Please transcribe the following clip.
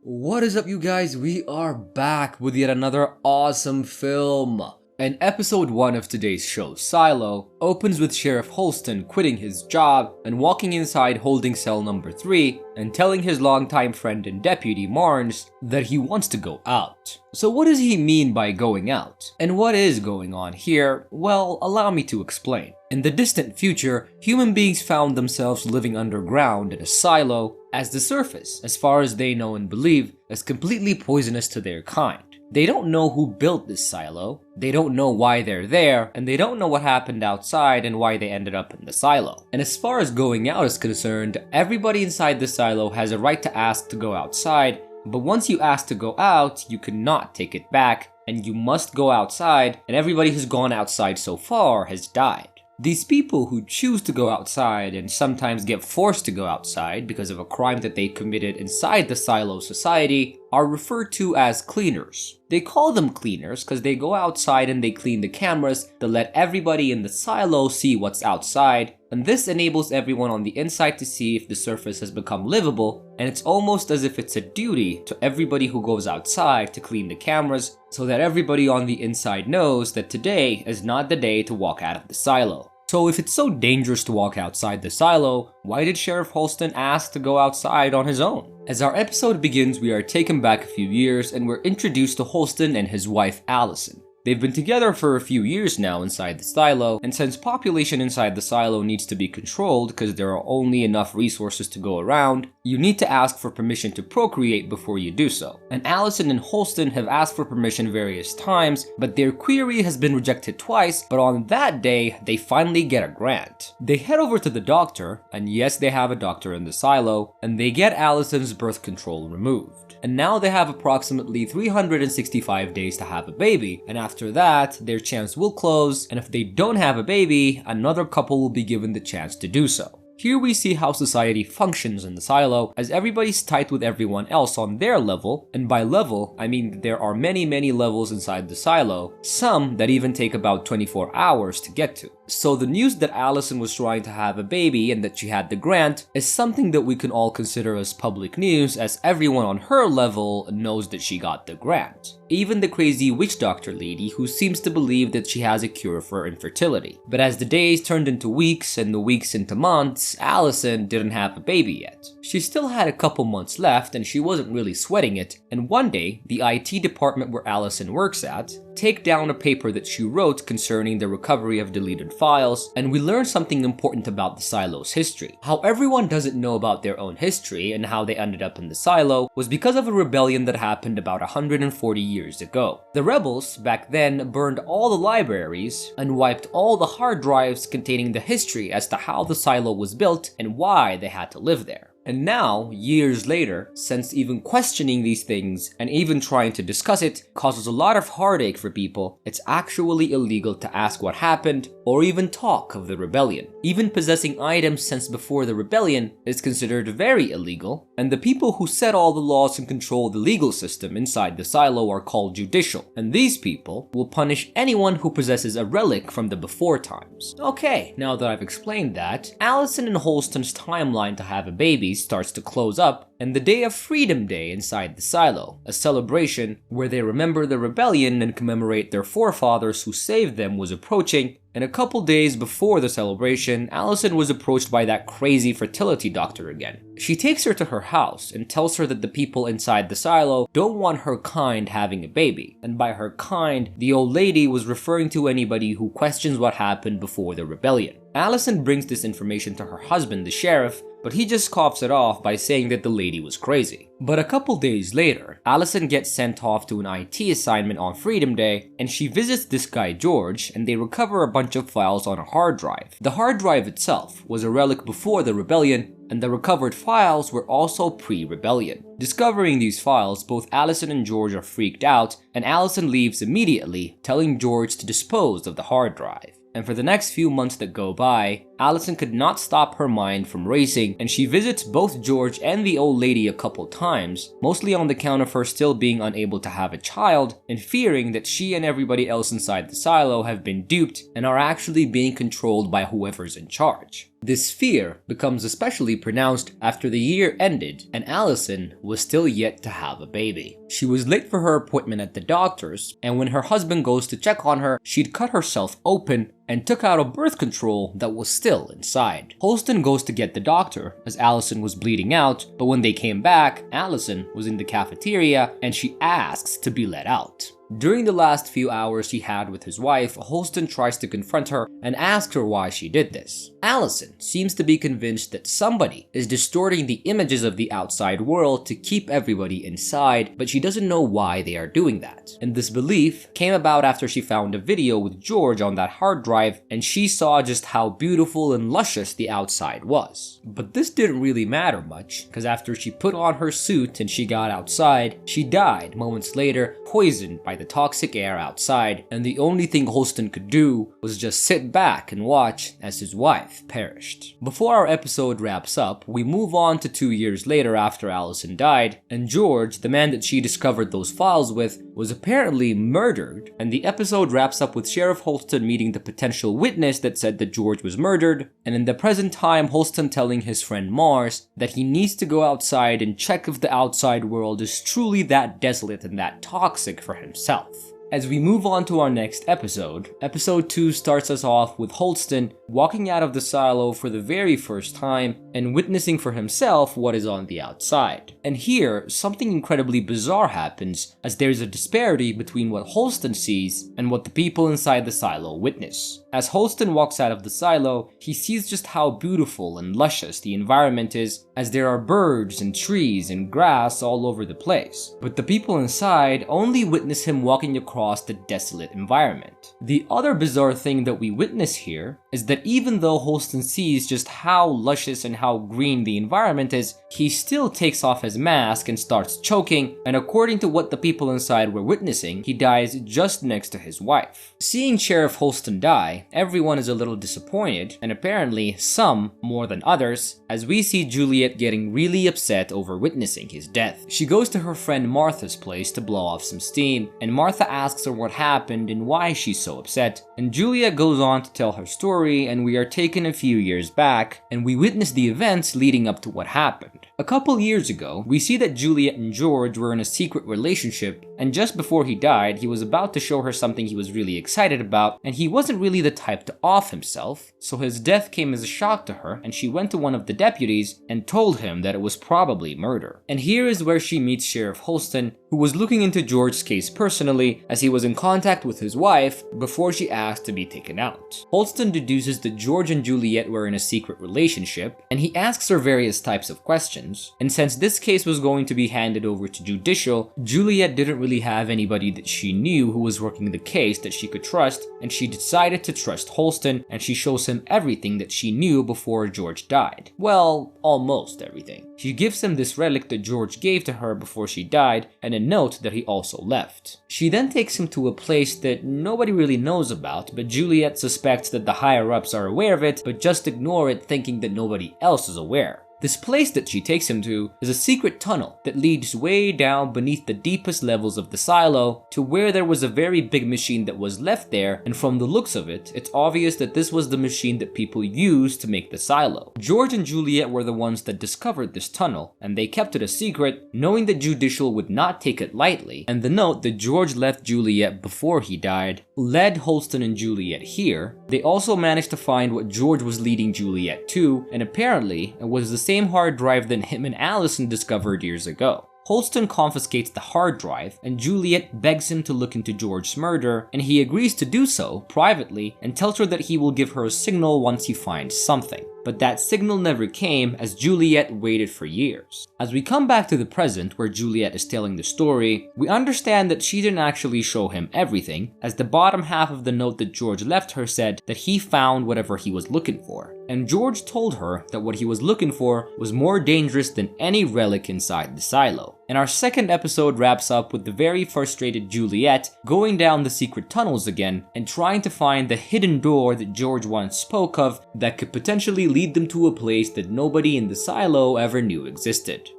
What is up, you guys? We are back with yet another awesome film. And episode 1 of today's show, Silo, opens with Sheriff Holston quitting his job and walking inside holding cell number 3 and telling his longtime friend and deputy, Marnes, that he wants to go out. So what does he mean by going out? And what is going on here? Well, allow me to explain. In the distant future, human beings found themselves living underground in a silo, as the surface, as far as they know and believe, is completely poisonous to their kind. They don't know who built this silo, they don't know why they're there, and they don't know what happened outside and why they ended up in the silo. And as far as going out is concerned, everybody inside the silo has a right to ask to go outside, but once you ask to go out, you cannot take it back, and you must go outside, and everybody who's gone outside so far has died. These people who choose to go outside and sometimes get forced to go outside because of a crime that they committed inside the silo society are referred to as cleaners. They call them cleaners because they go outside and they clean the cameras to let everybody in the silo see what's outside, and this enables everyone on the inside to see if the surface has become livable, and it's almost as if it's a duty to everybody who goes outside to clean the cameras so that everybody on the inside knows that today is not the day to walk out of the silo. So if it's so dangerous to walk outside the silo, why did Sheriff Holston ask to go outside on his own? As our episode begins, we are taken back a few years and we're introduced to Holston and his wife Allison. They've been together for a few years now inside the silo, and since population inside the silo needs to be controlled because there are only enough resources to go around, you need to ask for permission to procreate before you do so. And Allison and Holston have asked for permission various times, but their query has been rejected twice, but on that day, they finally get a grant. They head over to the doctor, and yes, they have a doctor in the silo, and they get Allison's birth control removed. And now they have approximately 365 days to have a baby, and after that, their chance will close, and if they don't have a baby, another couple will be given the chance to do so. Here we see how society functions in the silo, as everybody's tight with everyone else on their level, and by level, I mean there are many levels inside the silo, some that even take about 24 hours to get to. So the news that Allison was trying to have a baby and that she had the grant is something that we can all consider as public news, as everyone on her level knows that she got the grant. Even the crazy witch doctor lady who seems to believe that she has a cure for infertility. But as the days turned into weeks and the weeks into months, Allison didn't have a baby yet. She still had a couple months left and she wasn't really sweating it, and one day, the IT department where Allison works at take down a paper that she wrote concerning the recovery of deleted files, and we learn something important about the silo's history. How everyone doesn't know about their own history and how they ended up in the silo was because of a rebellion that happened about 140 years ago. The rebels back then burned all the libraries and wiped all the hard drives containing the history as to how the silo was built and why they had to live there. And now, years later, since even questioning these things and even trying to discuss it causes a lot of heartache for people, it's actually illegal to ask what happened or even talk of the rebellion. Even possessing items since before the rebellion is considered very illegal, and the people who set all the laws and control the legal system inside the silo are called judicial, and these people will punish anyone who possesses a relic from the before times. Okay, now that I've explained that, Allison and Holston's timeline to have a baby starts to close up, and the day of Freedom Day inside the silo, a celebration where they remember the rebellion and commemorate their forefathers who saved them, was approaching. And a couple days before the celebration, Allison was approached by that crazy fertility doctor again. She takes her to her house and tells her that the people inside the silo don't want her kind having a baby. And by her kind, the old lady was referring to anybody who questions what happened before the rebellion. Allison brings this information to her husband, the sheriff, but he just coughs it off by saying that the lady was crazy. But a couple days later, Allison gets sent off to an IT assignment on Freedom Day, and she visits this guy George, and they recover a bunch of files on a hard drive. The hard drive itself was a relic before the rebellion, and the recovered files were also pre-rebellion. Discovering these files, both Allison and George are freaked out, and Allison leaves immediately, telling George to dispose of the hard drive. And for the next few months that go by, Allison could not stop her mind from racing, and she visits both George and the old lady a couple times, mostly on the count of her still being unable to have a child and fearing that she and everybody else inside the silo have been duped and are actually being controlled by whoever's in charge. This fear becomes especially pronounced after the year ended and Allison was still yet to have a baby. She was late for her appointment at the doctor's, and when her husband goes to check on her, she'd cut herself open and took out a birth control that was still inside. Holston goes to get the doctor as Allison was bleeding out, but when they came back, Allison was in the cafeteria and she asks to be let out. During the last few hours he had with his wife, Holston tries to confront her and ask her why she did this. Allison seems to be convinced that somebody is distorting the images of the outside world to keep everybody inside, but she doesn't know why they are doing that. And this belief came about after she found a video with George on that hard drive and she saw just how beautiful and luscious the outside was. But this didn't really matter much, because after she put on her suit and she got outside, she died moments later, poisoned by the toxic air outside, and the only thing Holston could do was just sit back and watch as his wife perished. Before our episode wraps up, we move on to 2 years later after Allison died, and George, the man that she discovered those files with, was apparently murdered, and the episode wraps up with Sheriff Holston meeting the potential witness that said that George was murdered, and in the present time Holston telling his friend Mars that he needs to go outside and check if the outside world is truly that desolate and that toxic for himself. As we move on to our next episode, episode 2 starts us off with Holston walking out of the silo for the very first time and witnessing for himself what is on the outside. And here, something incredibly bizarre happens as there's a disparity between what Holston sees and what the people inside the silo witness. As Holston walks out of the silo, he sees just how beautiful and luscious the environment is, as there are birds and trees and grass all over the place. But the people inside only witness him walking across the desolate environment. The other bizarre thing that we witness here is that even though Holston sees just how luscious and how green the environment is, he still takes off his mask and starts choking, and according to what the people inside were witnessing, he dies just next to his wife. Seeing Sheriff Holston die, everyone is a little disappointed, and apparently some more than others, as we see Juliet getting really upset over witnessing his death. She goes to her friend Martha's place to blow off some steam, and Martha asks her what happened and why she's so upset, and Juliet goes on to tell her story, and we are taken a few years back, and we witness the events leading up to what happened. A couple years ago, we see that Juliet and George were in a secret relationship, and just before he died, he was about to show her something he was really excited about, and he wasn't really the type to off himself, so his death came as a shock to her, and she went to one of the deputies and told him that it was probably murder. And here is where she meets Sheriff Holston, who was looking into George's case personally, as he was in contact with his wife before she asked to be taken out. Holston deduces that George and Juliet were in a secret relationship, and he asks her various types of questions, and since this case was going to be handed over to judicial, Juliet didn't really have anybody that she knew who was working the case that she could trust, and she decided to trust Holston, and she shows him everything that she knew before George died. Well, almost everything. She gives him this relic that George gave to her before she died, and a note that he also left. She then takes him to a place that nobody really knows about, but Juliet suspects that the higher-ups are aware of it, but just ignore it, thinking that nobody else is aware. This place that she takes him to is a secret tunnel that leads way down beneath the deepest levels of the silo to where there was a very big machine that was left there, and from the looks of it, it's obvious that this was the machine that people used to make the silo. George and Juliet were the ones that discovered this tunnel, and they kept it a secret, knowing that judicial would not take it lightly, and the note that George left Juliet before he died led Holston and Juliet here. They also managed to find what George was leading Juliet to, and apparently it was the same hard drive that him and Allison discovered years ago. Holston confiscates the hard drive, and Juliet begs him to look into George's murder, and he agrees to do so privately and tells her that he will give her a signal once he finds something. But that signal never came, as Juliet waited for years. As we come back to the present where Juliet is telling the story, we understand that she didn't actually show him everything, as the bottom half of the note that George left her said that he found whatever he was looking for. And George told her that what he was looking for was more dangerous than any relic inside the silo. And our second episode wraps up with the very frustrated Juliet going down the secret tunnels again and trying to find the hidden door that George once spoke of that could potentially lead them to a place that nobody in the silo ever knew existed.